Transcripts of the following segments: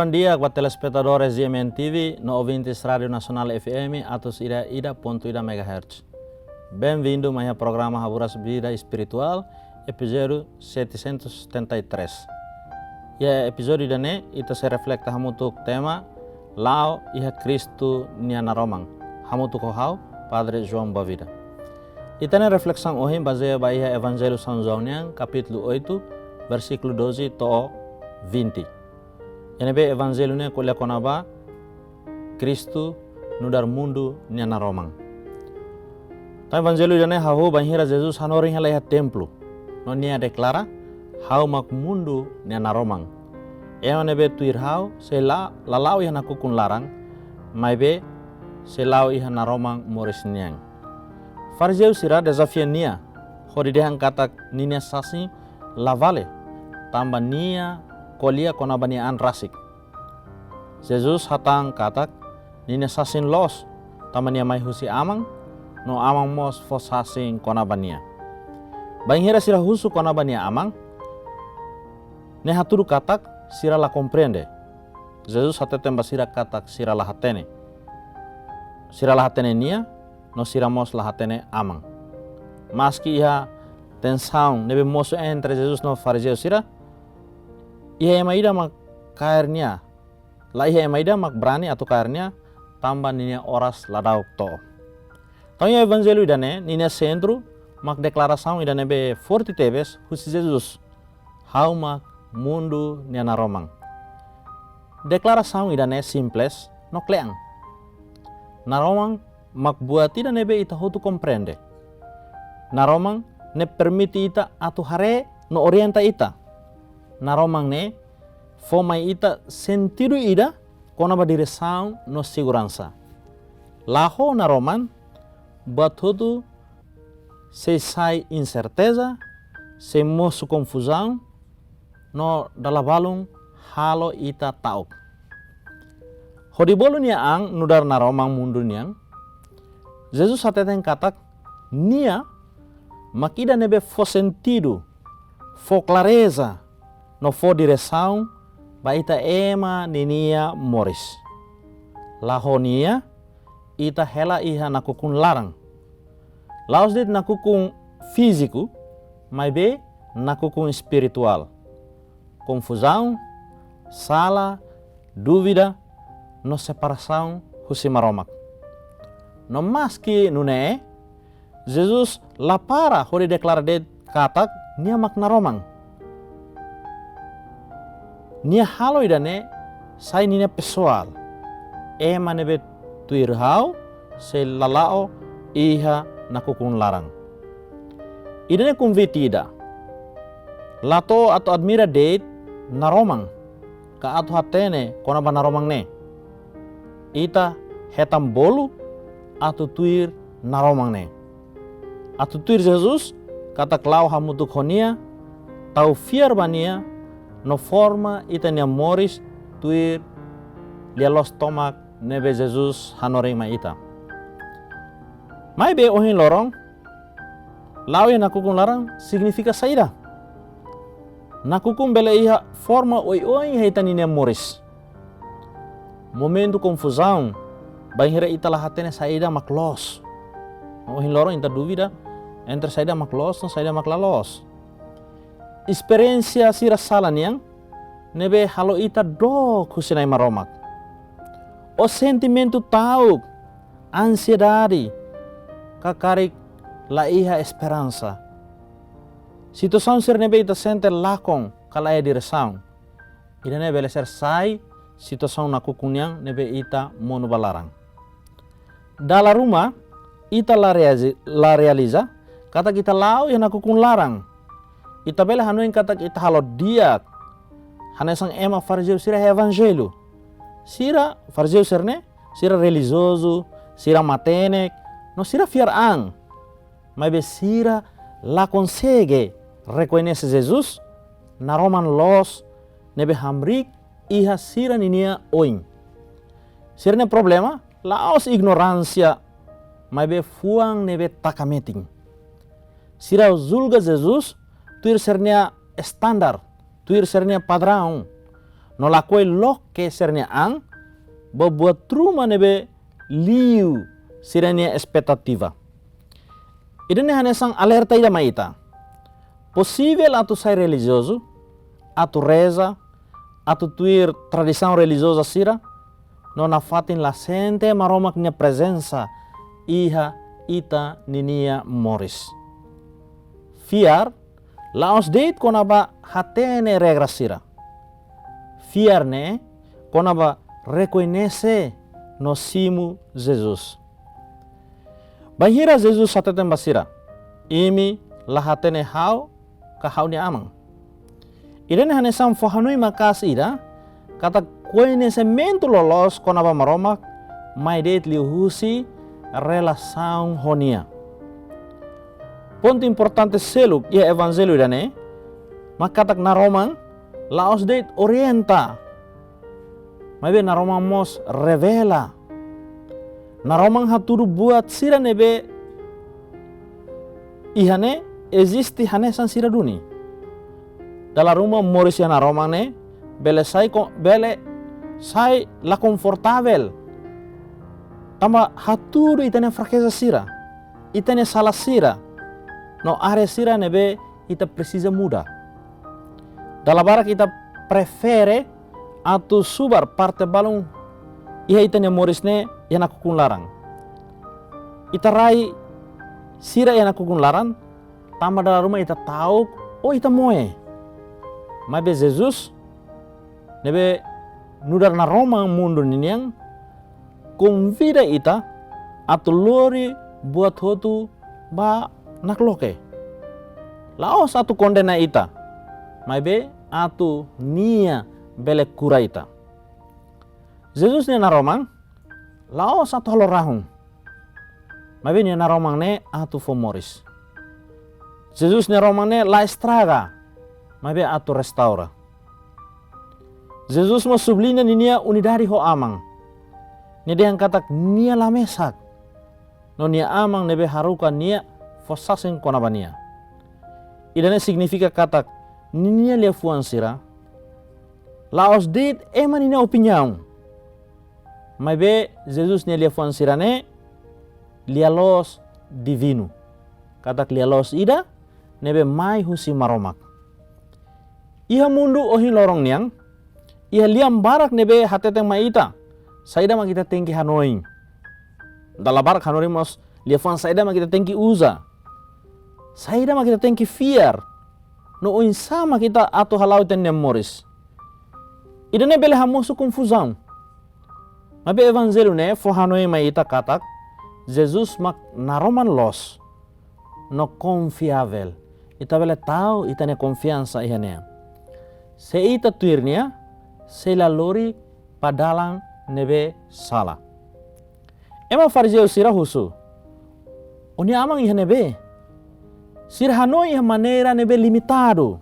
bom dia para telespectadores de MNTV, no ouvintes Rádio Nacional FM, atos ida.ida MHz. Bem-vindo a mais programa Haburas Vida Espiritual, episódio 773. E o episódio dane itu se reflekta hamutuk tema Lao iha Cristo niana Romang, hamutuk hau Padre João Bavida. Itana reflexão hoje baseia bahia Evangelho São João capítulo 8, versículo 12 to 20. Enebe Evangelho ne kuliah konaba Cristo nudar mundo niana Romang. Ta Evangelho dane hau bahira Jesus hanoring halaiha templo. No nia declara hau mak mundo niana Romang. Ema nebe tuir hau se lalau iha nakukun larang, maibe se lau iha na Romang moris niang. Fariseu sira desafia nia, hori dehang katak ninia sasi lavale, tamba nia kolia konabanian rasik. Jesus hatang katak ninia sasin los, tamba nia mai husi amang, no amang mos fos sasin konabania. Banghira sira husu konabania amang, ne haturu katak sira la komprende. Jesus hatetemba sira katak sira la hatene. Sira la hatene nia, no sira mos la hatene amang. Maski iha tensão nebe moso entre Jesus no fariseu sira, iha emaida mak kairnya, la iha emaida mak berani atau kairnya, tambah ninia oras ladauk to. Tanya Evangelho idane ninia centro mak declaração idane be forte tebes husi Jesus, hau mak mundo niana Romang. Declaração idane simples no kleang. Na Romang mak buat tidak nebe ita hotu komprende. Na Romang ne permite ita atu hare no orienta ita. Na Romang ne fomai ita sentido ida kona ba direção no segurança. Laho na Romang buat hotu se sai incerteza, se mosu confusão no dalabalung halo ita tauk. Hodibolu nia ang nudar na Romang mundo niang Jesus hateten katak nia makida nebe fo sentido, fo clareza, no fo direção ba ita ema ninia moris. Laho nia ita hela iha nakukun larang. Laos dit nakukun físico, mas be nakukun espiritual. Confusão, sala, dúvida, no separação husimaromak. No mas que nune, Jesus la para hori deklara de katak nia makna Romang. Nia halo idane sai nia pessoal. Ema nebe tuirhau se lalao iha nakukun larang. Idane convitida. Lato atau admira date na Romang. Ka atu hatene kona ba na Romang ne. Ita hetam bolu atau tuir na Romang ne. Atau tuir Jesus kata klau hamutuk honia tau fiar bania no forma ita nia moris tuir lia los tomak nebe Jesus hanoring ma ita. Mai be ohin lorong lau yang nakukung larang signifika saida. Nakukung bela iha forma oi ita nia moris. Momento confusão, banhira ita lahatene saida maklos. Ohin lorong inta dúvida entre saida maklos dan saida maklalos. Experiência sira salan yang nebe halo ita do kusinai maromak. O sentimento tau, ansiedade, kakarik la iha esperança. Situação sir nebe ita sente lakong kalaya direção. Ida nebe leser sai situação na kukunyang nebe ita mono balarang. Dala rumah ita la realiza kata kita lau yang nakukun larang. Ita bela hanuin kata kita halo diak. Hana sang ema fariseu sira evangelho. Sira fariseu sirne sira religioso, sira matenek, no sira fiar ang. Mas be sira la consegue reconhecer Jesus na Roman los nebe hamrik iha sira ninia oin. Sirne problema laos ignorância, mas be fuang nebe takameting. Sira zulga Jesus tuir sernia standar, tuir sernia padrão. no lakoi lok ke sernya ang, buat truma nebe liu sirenia expectativa. Idane hanya sang alerta ida maita. Possível atu sai religioso, atu reza, atu tuir tradição religiosa sira, no na fatin la sente maromak nia presença iha ita ninia moris. Fiar, laos deit konaba hatene regra sira. Fiar ne konaba reconhece no simu Jesus. Bahira Jesus sateten basira, imi lahatene hau kahau ni amang. Ida ne hanesam fohanui makas ida, kata conhecimento lolos konaba maromak, mai deit liuhusi relação honia. Ponto importante seluk ia evangelho ida ne, makatak naromang laos deit orienta. Mai be naromang mos revela. Naromang haturu buat sira nebe ihane existe hane san sira duni. Dalam rumah morisia naromang ne bele sai la confortável. Tama haturu itane fraqueza sira. Itane salah sira. No are sira nebe ita precisa muda. Dalam barak ita prefere atau subar parte balung iha itane morisne yang aku kun larang. Ita rai sira yang aku kun larang, tama dalam rumah ita tahu, oh ita moe. Mabe Jesus nebe nudar na Roma mundur niniang convida ita atau lori buat hotu ba nakloke. Laos atu kondena ita. Mabe atu nia bele kura ita. Jesus ni na Romang laos atu halorahung. Mabe ni na Romang ne atu fomoris. Jesus ni Romang ne la estraga. Mabe atu restaura. Jesus mo sublina ni nia unidari ho amang. Ni dia katak nia la mesak. No nia amang nebe haruka nia fosasen konabania. Idane signifika katak nia lia fuan sira. Laos dit ema nia opinião. Mas be Jesus nia lia fuan sira ne lia los divino. Katak lia los ida nebe mai husi maromak. Iha mundu ohi lorong niang. Iha liam barak nebe hateteng maita. Saida ma kita tengki Hanoi. Dalam barak Hanoi mos lia fuan saida ma kita tengki uza. Saida ma kita tengki fiar. No oin sama kita atu halau ten moris. Idane bele hamosu confusão. Mabe evangelho ne fo Hanoi ma ita katak Jesus mak naroman los. No confiável. Ita bele tahu ita ne confiança ihane. Se ita tuirnia se la lori padalang nebe sala. Ema fariseu sira husu. Oni amang ihane be. Sir Hanoi ia maneira nebe limitado.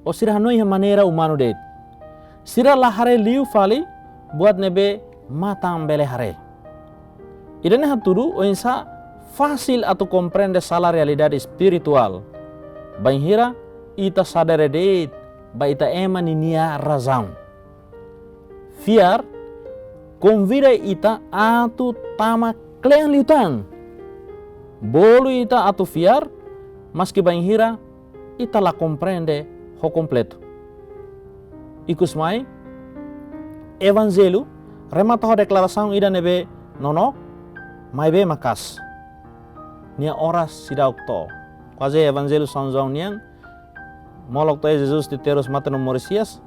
O sir Hanoi ia maneira humano det. Sira la hare liu fali buat nebe matang bele hare. Idane haturu o insa fácil atau compreende sala realidade espiritual. Banhira ita sadare det ba ita ema ninia razão. Fiar convida ita atu tama klen liutan. Bolu ita atu fiar, mas que banhira ita la compreende ho completo. Ikus mai evangelho remata ho declaração ida nebe nono mai be makas. Nia oras sidauk to. Quase evangelho São João niang molok to Jesus di terus mata no morisias.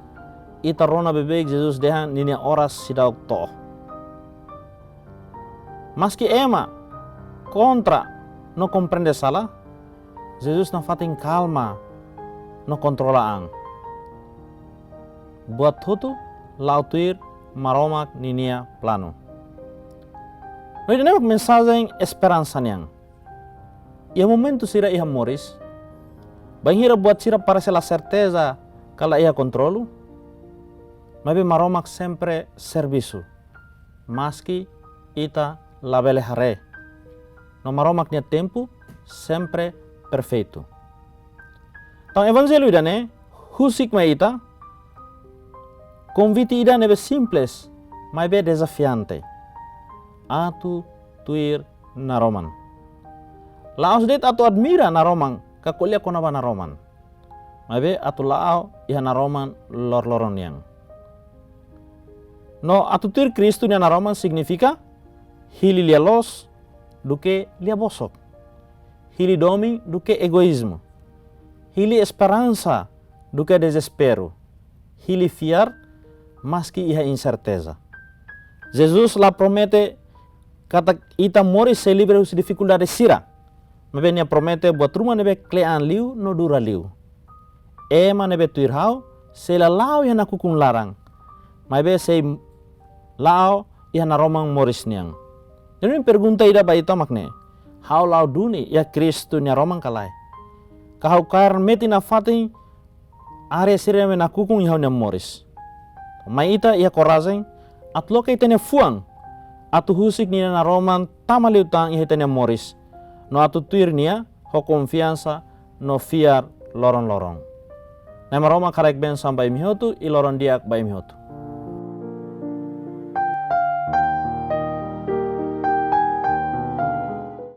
Ita rona bebek Jesus dehan ninia oras sidauk to. Maski ema contra no compreende salah, Jesus na fating calma no controla ang. Buat tutu lautuir maromak ninia plano. No ida nemak mensagem esperança niang. Ia momento sira iha moris. Banhira buat sira parece la certeza kala ia controlo. Mabe maromak sempre serviço. Maski ita labele hare. No maromak nia tempo sempre perfeito. Tang evangelho ida ne husik ma ita convite ida nebe simples, mas be desafiante. Atu tuir na Roman. Laos det atu admira na Roman, kakulia konaba na Roman. Mas be atu lao iha na Roman lor-loron yang. No atu tuir Kristu na Roman significa hili lia los duke lia bosok. Hili domi duke egoismo. Hili esperança duke desespero. Hili fiar maski iha incerteza. Jesus lá promete kata ita mori se libre us dificuldade sira. Mas nia promete buat rumah nebe klean liu no dura liu. Ema nebe tuir hau se la lau yang aku kung larang. Mas be se lau iha na Romang moris niang. Jadi pergunta ida ba ita makne. How lau duni ya Kristu nya Romang kalai. Kahau kar meti na fating are sire me na kukung iha nya moris. Mai ita ia koraseng atlo ka itene fuang. Atu husik nia na Roman tamali utang iha itene moris. No atu tuir nia ho confiança no fiar lorong-lorong. Nama Roma karek ben sampai mihotu i loron diak bai mihotu.